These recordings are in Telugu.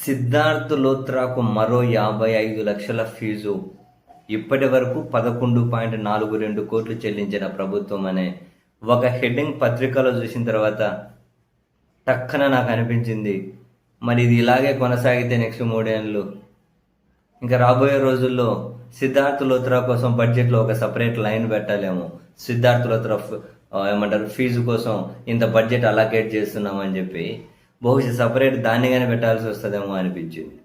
సిద్ధార్థ్ లోత్రాకు మరో 55 లక్షల ఫీజు, ఇప్పటి వరకు 11.42 కోట్లు చెల్లించిన ప్రభుత్వం అనే ఒక హెడ్డింగ్ పత్రికలో చూసిన తర్వాత టక్కన నాకు అనిపించింది, మరి ఇది ఇలాగే కొనసాగితే నెక్స్ట్ 3 ఏళ్ళు ఇంకా రాబోయే రోజుల్లో సిద్ధార్థ్ లోత్రా కోసం బడ్జెట్లో ఒక సపరేట్ లైన్ పెట్టాలేమో. సిద్ధార్థ్ లోత్రా ఏమంటారు ఫీజు కోసం ఇంత బడ్జెట్ అలొకేట్ చేస్తున్నామని చెప్పి బహుశా సపరేట్ దాన్నిగానే పెట్టాల్సి వస్తుందేమో అనిపించింది.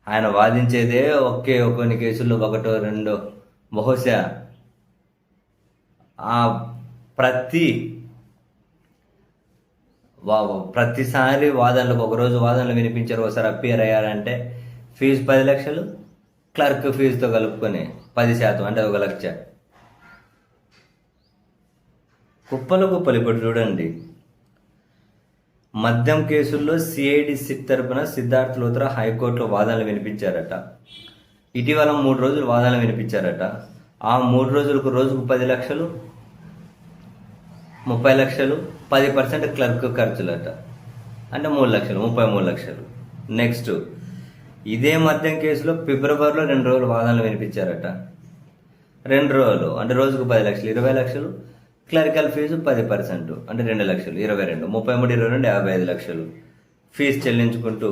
ఆయన వాదించేదే కొన్ని కేసుల్లో ఒకటో రెండో, బహుశా ఆ ప్రతిసారి వాదనలకు ఒకరోజు వాదనలు వినిపించారు, ఒకసారి అపియర్ అయ్యారంటే ఫీజు 10 లక్షలు, క్లర్క్ ఫీజుతో కలుపుకొని 10% అంటే 1 లక్ష. కుప్పలు ఇప్పుడు చూడండి, మద్యం కేసుల్లో సిఐడి సిట్ తరపున సిద్ధార్థ్ లోత్రా హైకోర్టులో వాదనలు వినిపించారట. ఇటీవల 3 రోజులు వాదనలు వినిపించారట. ఆ 3 రోజులకు రోజుకు 10 లక్షలు, 30 లక్షలు, 10% క్లర్క్ ఖర్చులట, అంటే 3 లక్షలు, 33 లక్షలు. నెక్స్ట్ ఇదే మద్యం కేసులో ఫిబ్రవరిలో 2 రోజులు వాదనలు వినిపించారట. 2 రోజులు అంటే రోజుకు 10 లక్షలు, 20 లక్షలు, క్లరికల్ ఫీజు 10% అంటే 2 లక్షలు, 22, 33, 22, 55 లక్షలు ఫీజు చెల్లించుకుంటూ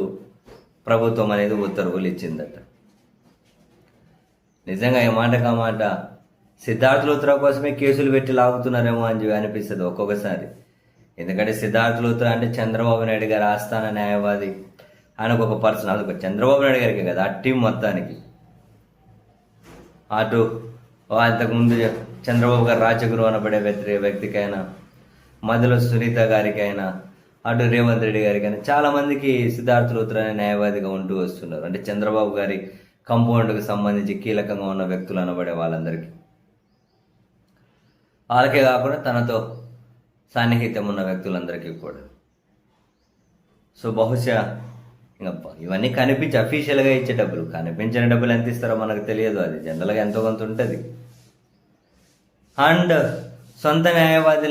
ప్రభుత్వం అనేది ఉత్తర్వులు ఇచ్చిందట. నిజంగా ఈ మాటకా మాట సిద్ధార్థ్ లోత్రా కోసమే కేసులు పెట్టి లాగుతున్నారేమో అని అనిపిస్తుంది ఒక్కొక్కసారి. ఎందుకంటే సిద్ధార్థ్ లోత్రా అంటే చంద్రబాబు నాయుడు గారి ఆస్థాన న్యాయవాది. ఆయనకు ఒక పర్సన్, అదొక చంద్రబాబు నాయుడు గారికి కదా, ఆ టీం మొత్తానికి. అటు అంతకుముందు చంద్రబాబు గారు రాజగురు అనబడే వ్యక్తికైనా, మధ్యలో సునీత గారికైనా, అటు రేవంత్ రెడ్డి గారికైనా చాలా మందికి సిద్ధార్థ్ లోత్రా అనే న్యాయవాదిగా ఉంటూ వస్తున్నారు. అంటే చంద్రబాబు గారి కంపౌండ్కి సంబంధించి కీలకంగా ఉన్న వ్యక్తులు అనబడే వాళ్ళందరికీ. వాళ్ళకే కాకుండా తనతో సాన్నిహిత్యం ఉన్న వ్యక్తులందరికీ కూడా. సో బహుశా ఇవన్నీ కనిపించి అఫీషియల్గా ఇచ్చే డబ్బులు, కనిపించిన డబ్బులు ఎంత ఇస్తారో మనకు తెలియదు, అది జనరల్గా ఎంతో కొంత ఉంటుంది. అండ్ సొంత న్యాయవాది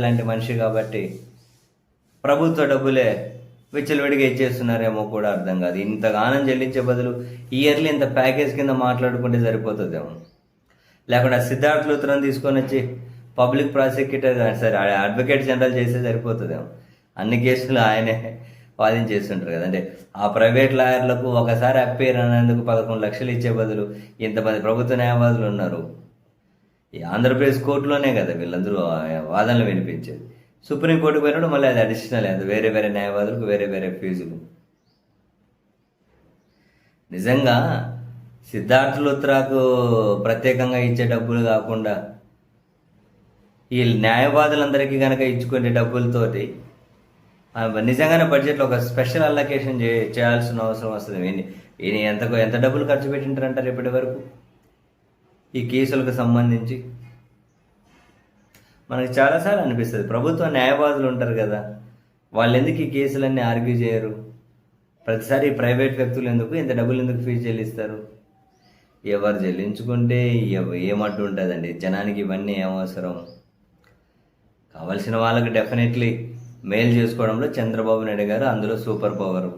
లాంటి మనిషి కాబట్టి ప్రభుత్వ డబ్బులే విచ్చలవిడిగా ఇచ్చేస్తున్నారేమో కూడా అర్థం కాదు. ఇంతగానం చెల్లించే బదులు ఇయర్లీ ఇంత ప్యాకేజ్ కింద మాట్లాడుకుంటే సరిపోతుందేమో. లేకుండా సిద్ధార్థ్ లోత్రాను తీసుకొని వచ్చి పబ్లిక్ ప్రాసిక్యూటర్ సరే అడ్వకేట్ జనరల్ చేస్తే సరిపోతుందేమో. అన్ని కేసులు ఆయనే వాదించేస్తుంటారు కదా. అంటే ఆ ప్రైవేట్ లాయర్లకు ఒకసారి అప్పేర్ అనేందుకు 11 లక్షలు ఇచ్చే బదులు ఇంతమంది ప్రభుత్వ న్యాయవాదులు ఉన్నారు. ఈ ఆంధ్రప్రదేశ్ కోర్టులోనే కదా వీళ్ళందరూ వాదనలు వినిపించేది. సుప్రీంకోర్టుకు పోయినప్పుడు మళ్ళీ అది అడిషనల్, అది వేరే వేరే న్యాయవాదులకు వేరే వేరే ఫీజులు. నిజంగా సిద్ధార్థ్ లోత్రాకు ప్రత్యేకంగా ఇచ్చే డబ్బులు కాకుండా ఈ న్యాయవాదులందరికీ కనుక ఇచ్చుకునే డబ్బులతోటి నిజంగానే బడ్జెట్లో ఒక స్పెషల్ అలొకేషన్ చేయాల్సిన అవసరం వస్తుంది. ఎంత డబ్బులు ఖర్చు పెట్టింటారంటారు ఇప్పటి వరకు ఈ కేసులకు సంబంధించి? మనకి చాలాసార్లు అనిపిస్తుంది, ప్రభుత్వ న్యాయవాదులు ఉంటారు కదా, వాళ్ళు ఎందుకు ఈ కేసులన్నీ ఆర్గ్యూ చేయరు? ప్రతిసారి ప్రైవేట్ వ్యక్తులు ఎందుకు ఇంత డబ్బులు ఎందుకు ఫీజు చెల్లిస్తారు? ఎవరు చెల్లించుకుంటే ఏమంటూ ఉంటుందండి, జనానికి ఇవన్నీ ఏమవసరం? కావలసిన వాళ్ళకి డెఫినెట్లీ మేలు చేసుకోవడంలో చంద్రబాబు నాయుడు గారు అందులో సూపర్ పవరు.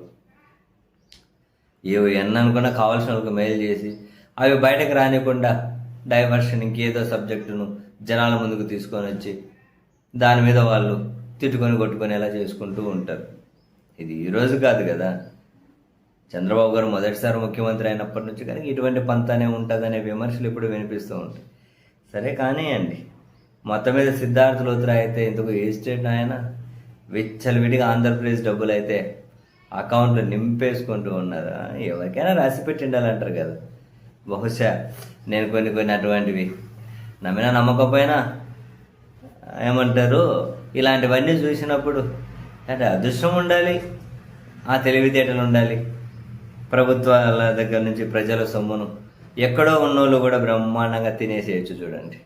ఎన్ననుకున్నా కావాల్సిన వాళ్ళకి మేలు చేసి అవి బయటకు రానికుండా డైవర్షన్ ఇంకేదో సబ్జెక్టును జనాల ముందుకు తీసుకొని వచ్చి దాని మీద వాళ్ళు తిట్టుకొని కొట్టుకొని ఎలా చేసుకుంటూ ఉంటారు. ఇది ఈరోజు కాదు కదా, చంద్రబాబు గారు మొదటిసారి ముఖ్యమంత్రి అయినప్పటి నుంచి కానీ ఇటువంటి పంతానే ఉంటుందనే విమర్శలు ఇప్పుడు వినిపిస్తూ ఉంటాయి. సరే కానివ్వండి, మొత్తం మీద సిద్ధార్థ్ లోత్రా అయితే ఇందుకు ఏ స్టేట్ ఆయన విచ్చలవిడిగా ఆంధ్రప్రదేశ్ డబ్బులు అయితే అకౌంట్లో నింపేసుకుంటూ ఉన్నారా? ఎవరికైనా రాసి పెట్టి ఉండాలంటారు కదా. బహుశా నేను కొన్ని అటువంటివి నమ్మినా నమ్మకపోయినా ఏమంటారు, ఇలాంటివన్నీ చూసినప్పుడు అంటే అదృష్టం ఉండాలి, ఆ తెలివితేటలు ఉండాలి. ప్రభుత్వాల దగ్గర నుంచి ప్రజల సొమ్మును ఎక్కడో ఉన్నోళ్ళు కూడా బ్రహ్మాండంగా తినేసేయచ్చు చూడండి.